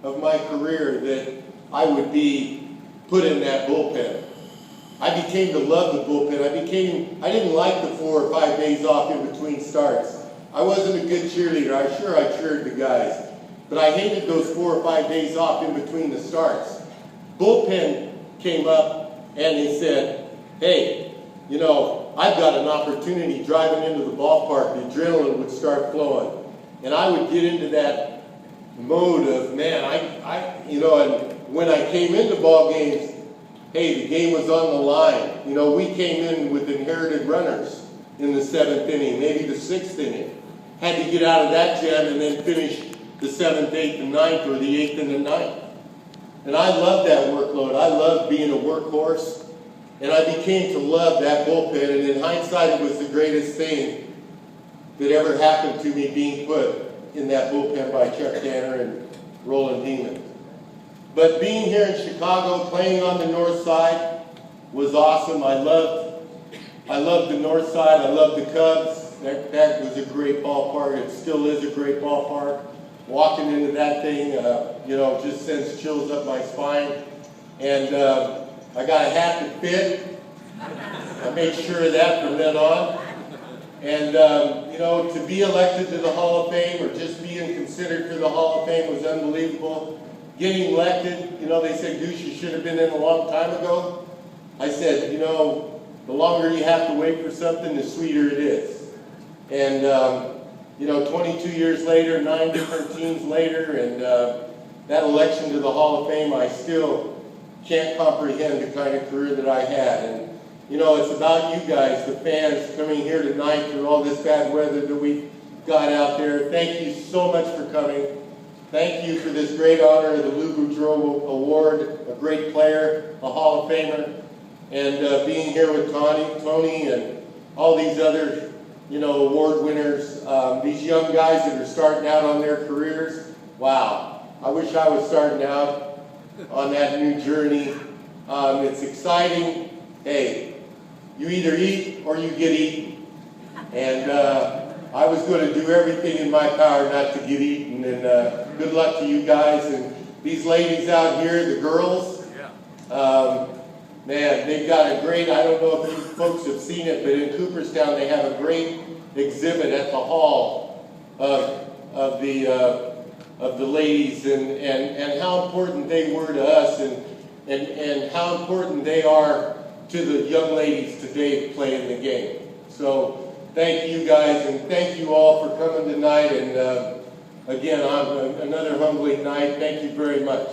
of my career that I would be put in that bullpen. I became to love the bullpen. I didn't like the 4 or 5 days off in between starts. I wasn't a good cheerleader. I cheered the guys. But I hated those 4 or 5 days off in between the starts. Bullpen came up and they said, hey, you know, I've got an opportunity driving into the ballpark. The adrenaline would start flowing. And I would get into that mode of, man, you know, and when I came into ball games, hey, the game was on the line. You know, we came in with inherited runners in the 7th inning, maybe the 6th inning. Had to get out of that jam and then finish the 7th, 8th, and 9th, or the 8th and the 9th. And I loved that workload. I loved being a workhorse. And I became to love that bullpen. And in hindsight, it was the greatest thing that ever happened to me, being put in that bullpen by Chuck Tanner and Roland Heeman. But being here in Chicago, playing on the north side, was awesome. I loved the north side. I loved the Cubs. That was a great ballpark. It still is a great ballpark. Walking into that thing, you know, just sends chills up my spine. And I got a hat that fit. I made sure of that from then on. And, you know, to be elected to the Hall of Fame, or just being considered for the Hall of Fame, was unbelievable. Getting elected, you know, they said, Goose, you should have been in a long time ago. I said, you know, the longer you have to wait for something, the sweeter it is. And, you know, 22 years later, 9 different teams later, and that election to the Hall of Fame, I still can't comprehend the kind of career that I had. And, you know, it's about you guys, the fans, coming here tonight through all this bad weather that we got out there. Thank you so much for coming. Thank you for this great honor of the Lou Boudreau Award, a great player, a Hall of Famer, and being here with Tony, and all these other, you know, award winners, these young guys that are starting out on their careers. Wow, I wish I was starting out on that new journey. It's exciting. Hey, you either eat or you get eaten. And I was going to do everything in my power not to get eaten. And good luck to you guys. And these ladies out here, the girls, man, they've got a great, I don't know if you folks have seen it, but in Cooperstown they have a great exhibit at the hall of the ladies, and how important they were to us, and how important they are to the young ladies today playing the game. So thank you guys, and thank you all for coming tonight. And again, on another humbling night, thank you very much.